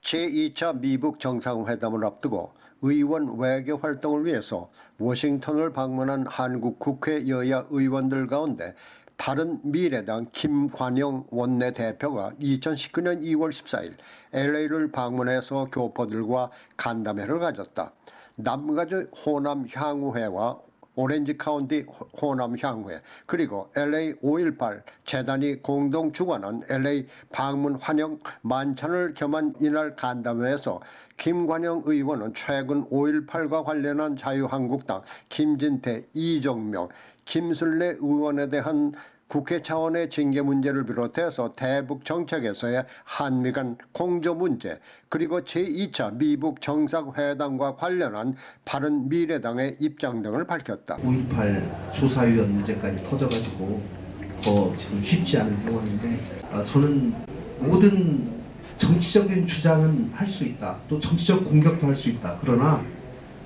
제2차 미북 정상회담을 앞두고 의원 외교 활동을 위해서 워싱턴을 방문한 한국 국회 여야 의원들 가운데 바른미래당 김관영 원내대표가 2019년 2월 14일 LA를 방문해서 교포들과 간담회를 가졌다. 남가주 호남향후회와 오렌지 카운티 호남향후회 그리고 LA 5.18 재단이 공동 주관한 LA 방문 환영 만찬을 겸한 이날 간담회에서 김관영 의원은 최근 5.18과 관련한 자유한국당 김진태, 이정명, 김술래 의원에 대한 국회 차원의 징계 문제를 비롯해서 대북 정책에서의 한미 간 공조 문제 그리고 제2차 미북 정상회담과 관련한 바른미래당의 입장 등을 밝혔다. 5.18 조사위원 문제까지 터져가지고 더 지금 쉽지 않은 상황인데 저는 모든 정치적인 주장은 할 수 있다. 또 정치적 공격도 할 수 있다. 그러나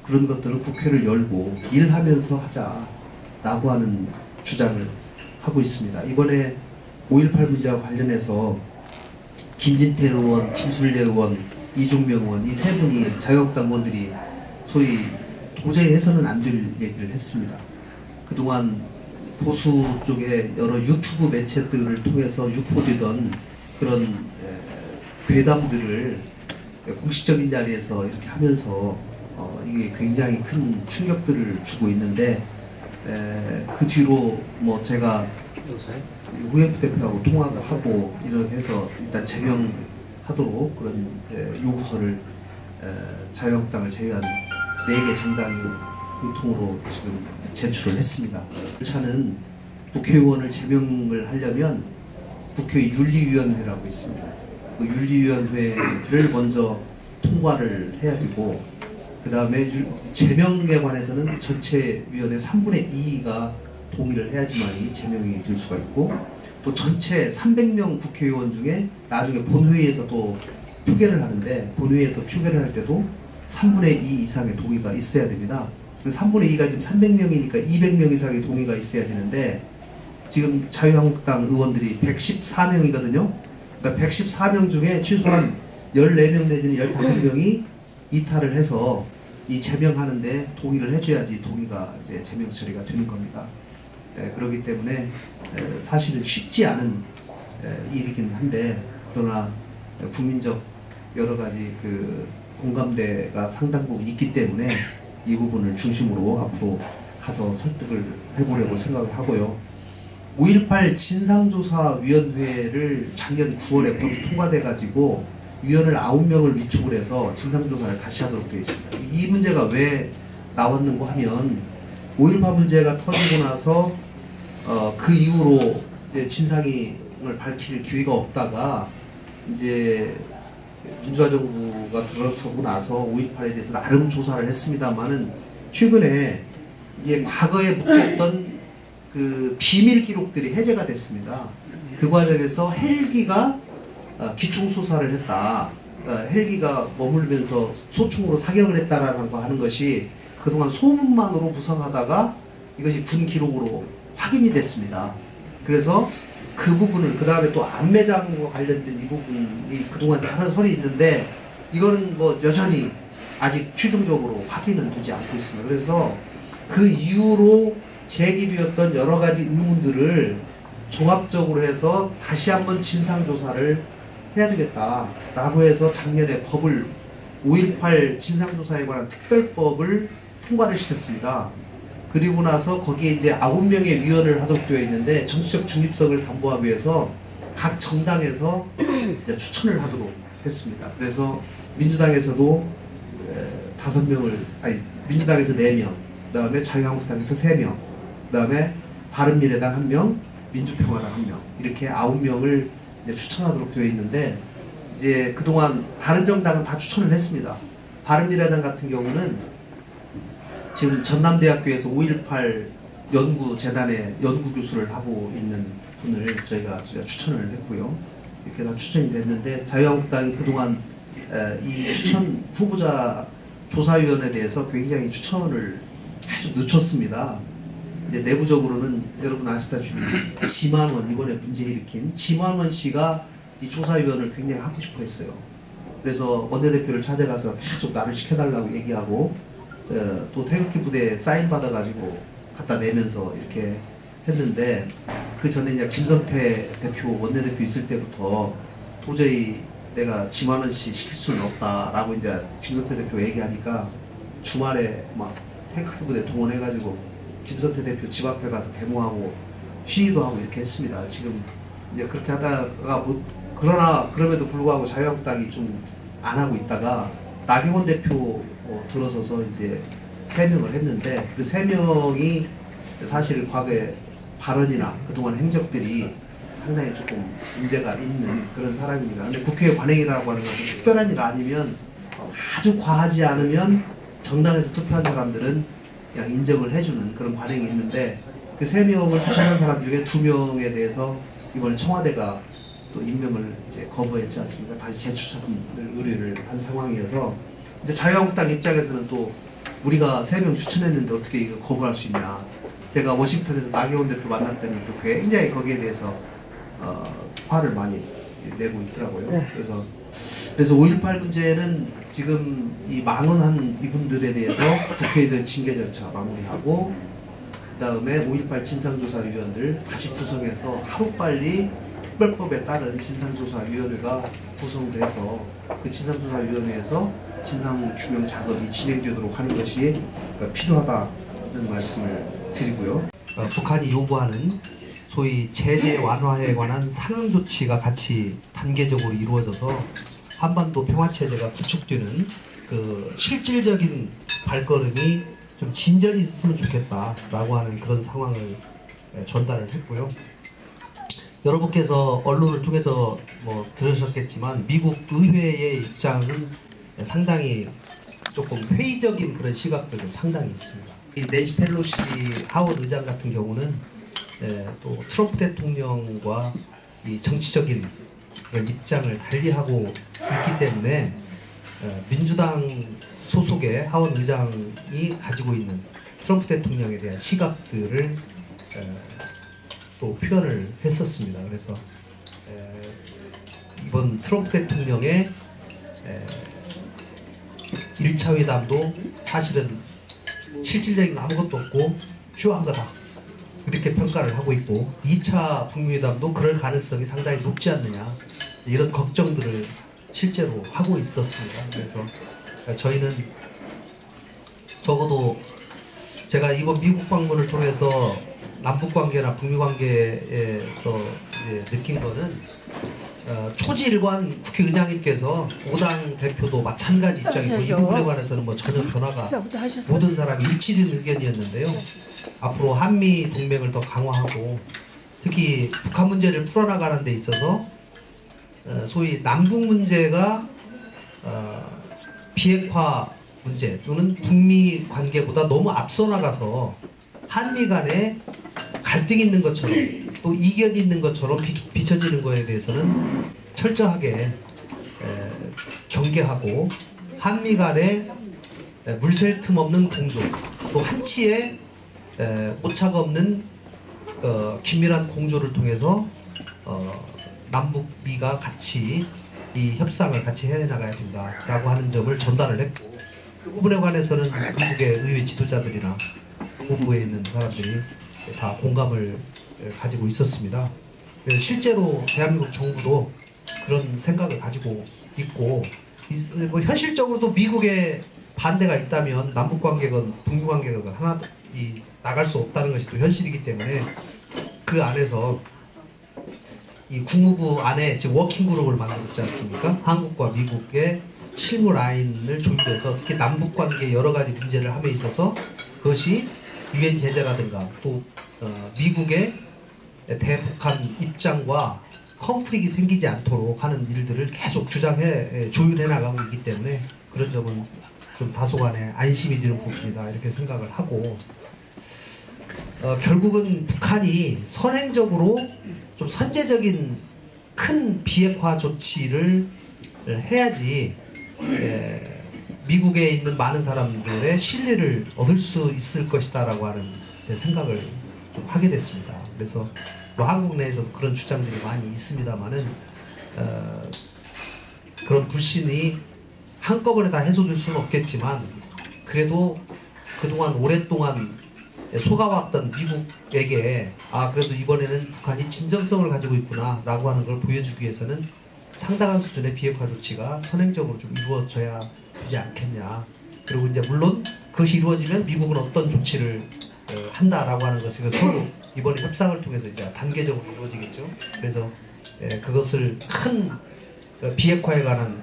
그런 것들은 국회를 열고 일하면서 하자라고 하는 주장을 하고 있습니다. 이번에 5.18 문제와 관련해서 김진태 의원, 김술래 의원, 이종명 의원 이 세 분이 자유한국당 의원들이 소위 도저히 해서는 안 될 얘기를 했습니다. 그동안 보수 쪽의 여러 유튜브 매체들을 통해서 유포되던 그런 괴담들을 공식적인 자리에서 이렇게 하면서 이게 굉장히 큰 충격들을 주고 있는데 그 뒤로 뭐 제가 우영표 대표하고 통화를 하고 이렇게 해서 일단 제명하도록 그런 요구서를 자유한국당을 제외한 4개 정당이 공통으로 지금 제출을 했습니다. 절차는 국회의원을 제명을 하려면 국회 윤리위원회라고 있습니다. 그 윤리위원회를 먼저 통과를 해야 되고 그 다음에 제명에 관해서는 전체 위원회 3분의 2가 동의를 해야지만이 제명이 될 수가 있고 또 전체 300명 국회의원 중에 나중에 본회의에서 또 표결을 하는데 본회의에서 표결을 할 때도 3분의 2 이상의 동의가 있어야 됩니다. 3분의 2가 지금 300명이니까 200명 이상의 동의가 있어야 되는데 지금 자유한국당 의원들이 114명이거든요. 그러니까 114명 중에 최소한 14명 내지는 15명이 이탈을 해서 이 제명하는데 동의를 해줘야지 동의가 이제 제명 처리가 되는 겁니다. 그렇기 때문에 사실은 쉽지 않은 일이긴 한데 그러나 국민적 여러 가지 그 공감대가 상당 부분 있기 때문에 이 부분을 중심으로 앞으로 가서 설득을 해보려고 생각을 하고요. 5.18 진상조사위원회를 작년 9월에 법이 통과돼가지고 위원을 9명을 위촉을 해서 진상조사를 다시 하도록 되어 있습니다. 이 문제가 왜 나왔는고 하면 5.18 문제가 터지고 나서 그 이후로 이제 진상을 밝힐 기회가 없다가 이제 민주화 정부가 들어서고 나서 5.18에 대해서 나름 조사를 했습니다만은 최근에 이제 과거에 묵혔던 그 비밀 기록들이 해제가 됐습니다. 그 과정에서 헬기가 기총수사를 했다. 헬기가 머물면서 소총으로 사격을 했다라고 하는 것이 그동안 소문만으로 구성하다가 이것이 군 기록으로 확인이 됐습니다. 그래서 그 부분을 그 다음에 또 안매장과 관련된 이 부분이 그동안 여러 설이 있는데 이거는 뭐 여전히 아직 최종적으로 확인은 되지 않고 있습니다. 그래서 그 이후로 제기되었던 여러 가지 의문들을 종합적으로 해서 다시 한번 진상조사를 해야 되겠다라고 해서 작년에 법을 5.18 진상조사에 관한 특별법을 통과를 시켰습니다. 그리고 나서 거기에 이제 9명의 위원을 하도록 되어 있는데 정치적 중립성을 담보하기 위해서 각 정당에서 이제 추천을 하도록 했습니다. 그래서 민주당에서도 5명을 민주당에서 4명, 그 다음에 자유한국당에서 3명, 그 다음에 바른미래당 1명, 민주평화당 1명 이렇게 9명을 이제 추천하도록 되어 있는데 이제 그동안 다른 정당은 다 추천을 했습니다. 바른미래당 같은 경우는 지금 전남대학교에서 5.18 연구재단의 연구교수를 하고 있는 분을 저희가 추천을 했고요. 이렇게 다 추천이 됐는데 자유한국당이 그동안 이 추천 후보자 조사위원회에 대해서 굉장히 추천을 계속 늦췄습니다. 이제 내부적으로는 여러분 아시다시피 지만원 이번에 문제 일으킨 지만원 씨가 이 조사위원을 굉장히 하고 싶어 했어요. 그래서 원내대표를 찾아가서 계속 나를 시켜달라고 얘기하고 또 태극기 부대에 사인 받아가지고 갖다 내면서 이렇게 했는데 그 전에 이제 김성태 대표 원내대표 있을 때부터 도저히 내가 지만원 씨 시킬 수는 없다라고 이제 김성태 대표 얘기하니까 주말에 막 태극기 부대 동원해가지고 김성태 대표 집 앞에 가서 데모하고 시위도 하고 이렇게 했습니다. 지금 이제 그렇게 하다가 뭐 그러나 그럼에도 불구하고 자유한국당이 좀 안 하고 있다가 나경원 대표 들어서서 이제 3명을 했는데 그 3명이 사실 과거에 발언이나 그동안 행적들이 상당히 조금 문제가 있는 그런 사람입니다. 근데 국회 관행이라고 하는 것은 특별한 일 아니면 아주 과하지 않으면 정당에서 투표한 사람들은 그냥 인정을 해주는 그런 관행이 있는데 그 3명을 추천한 사람 중에 2명에 대해서 이번에 청와대가 또 임명을 이제 거부했지 않습니까? 다시 재추천을 의뢰를 한 상황이어서 이제 자유한국당 입장에서는 또 우리가 3명 추천했는데 어떻게 이거 거부할 수 있냐. 제가 워싱턴에서 나경원 대표 만났더니 또 굉장히 거기에 대해서 화를 많이 내고 있더라고요. 그래서 5.18 문제는 지금 이 망언한 이분들에 대해서 국회에서 징계 절차 마무리하고 그 다음에 5.18 진상조사위원들 다시 구성해서 하루빨리 특별법에 따른 진상조사위원회가 구성돼서 그 진상조사위원회에서 진상규명 작업이 진행되도록 하는 것이 필요하다는 말씀을 드리고요. 북한이 요구하는 소위 제재 완화에 관한 상응 조치가 같이 단계적으로 이루어져서 한반도 평화체제가 구축되는 그 실질적인 발걸음이 좀 진전이 있었으면 좋겠다라고 하는 그런 상황을 전달을 했고요. 여러분께서 언론을 통해서 뭐 들으셨겠지만 미국 의회의 입장은 상당히 조금 회의적인 그런 시각들도 상당히 있습니다. 이 낸시 펠로시 하원 의장 같은 경우는 또 트럼프 대통령과 이 정치적인 그런 입장을 달리하고 있기 때문에 민주당 소속의 하원 의장이 가지고 있는 트럼프 대통령에 대한 시각들을 또 표현을 했었습니다. 그래서 이번 트럼프 대통령의 1차 회담도 사실은 실질적인 아무것도 없고 쇼한 거다 이렇게 평가를 하고 있고 2차 북미회담도 그럴 가능성이 상당히 높지 않느냐 이런 걱정들을 실제로 하고 있었습니다. 그래서 저희는 적어도 제가 이번 미국 방문을 통해서 남북관계나 북미관계에서 느낀 거는 초지일관 국회의장님께서 5당 대표도 마찬가지 입장이고 이 부분에 관해서는 뭐 전혀 변화가 모든 사람이 일치된 의견이었는데요. 앞으로 한미 동맹을 더 강화하고 특히 북한 문제를 풀어나가는 데 있어서 소위 남북 문제가 비핵화 문제 또는 북미 관계보다 너무 앞서 나가서 한미 간에 갈등이 있는 것처럼 또 이견이 있는 것처럼 비춰지는 것에 대해서는 철저하게 경계하고 한미 간에 물샐 틈 없는 공조 또 한치의 오차가 없는 긴밀한 공조를 통해서 남북미가 같이 이 협상을 같이 해나가야 된다라고 하는 점을 전달을 했고 그 부분에 관해서는 미국의 의회 지도자들이나 본부에 있는 사람들이 다 공감을 가지고 있었습니다. 실제로 대한민국 정부도 그런 생각을 가지고 있고 뭐 현실적으로도 미국의 반대가 있다면 남북관계건 북미관계건 하나 나갈 수 없다는 것이 또 현실이기 때문에 그 안에서 이 국무부 안에 지금 워킹그룹을 만들었지 않습니까? 한국과 미국의 실무 라인을 조율해서 특히 남북관계 여러 가지 문제를 함에 있어서 그것이 유엔 제재라든가 또 미국의 대북한 입장과 컨플릭이 생기지 않도록 하는 일들을 계속 조율해 나가고 있기 때문에 그런 점은 좀 다소간의 안심이 되는 부분이다 이렇게 생각을 하고 결국은 북한이 선행적으로 좀 선제적인 큰 비핵화 조치를 해야지 미국에 있는 많은 사람들의 신뢰를 얻을 수 있을 것이다 라고 하는 제 생각을 좀 하게 됐습니다. 그래서 뭐 한국 내에서도 그런 주장들이 많이 있습니다만은 그런 불신이 한꺼번에 다 해소될 수는 없겠지만 그래도 그동안 오랫동안 속아왔던 미국에게 그래도 이번에는 북한이 진정성을 가지고 있구나 라고 하는 걸 보여주기 위해서는 상당한 수준의 비핵화 조치가 선행적으로 좀 이루어져야 되지 않겠냐. 그리고 이제 물론 그것이 이루어지면 미국은 어떤 조치를 한다라고 하는 것이 서로 이번에 협상을 통해서 이제 단계적으로 이루어지겠죠. 그래서 그것을 큰 비핵화에 관한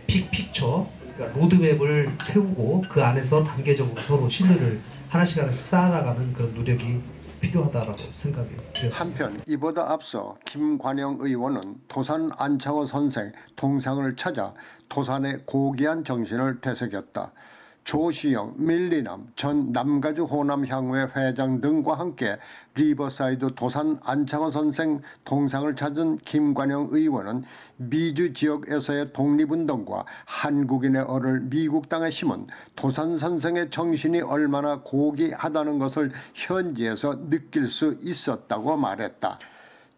픽처, 그러니까 로드맵을 세우고 그 안에서 단계적으로 서로 신뢰를 하나씩 쌓아나가는 그런 노력이 필요하다라고 생각이 되었습니다. 한편 이보다 앞서 김관영 의원은 도산 안창호 선생 동상을 찾아 도산의 고귀한 정신을 되새겼다. 조시영, 밀리남, 전 남가주 호남향후회 회장 등과 함께 리버사이드 도산 안창호 선생 동상을 찾은 김관영 의원은 미주 지역에서의 독립운동과 한국인의 얼을 미국 땅에 심은 도산 선생의 정신이 얼마나 고귀하다는 것을 현지에서 느낄 수 있었다고 말했다.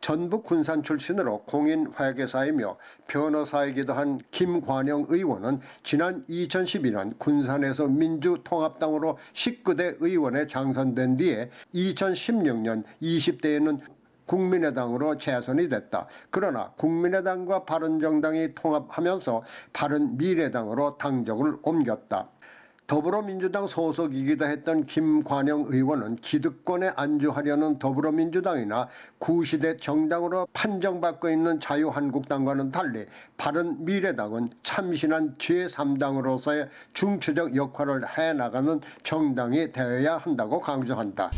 전북 군산 출신으로 공인회계사이며 변호사이기도 한 김관영 의원은 지난 2012년 군산에서 민주통합당으로 19대 의원에 당선된 뒤에 2016년 20대에는 국민의당으로 재선이 됐다. 그러나 국민의당과 바른정당이 통합하면서 바른미래당으로 당적을 옮겼다. 더불어민주당 소속이기도 했던 김관영 의원은 기득권에 안주하려는 더불어민주당이나 구시대 정당으로 판정받고 있는 자유한국당과는 달리 바른미래당은 참신한 제3당으로서의 중추적 역할을 해나가는 정당이 되어야 한다고 강조한다.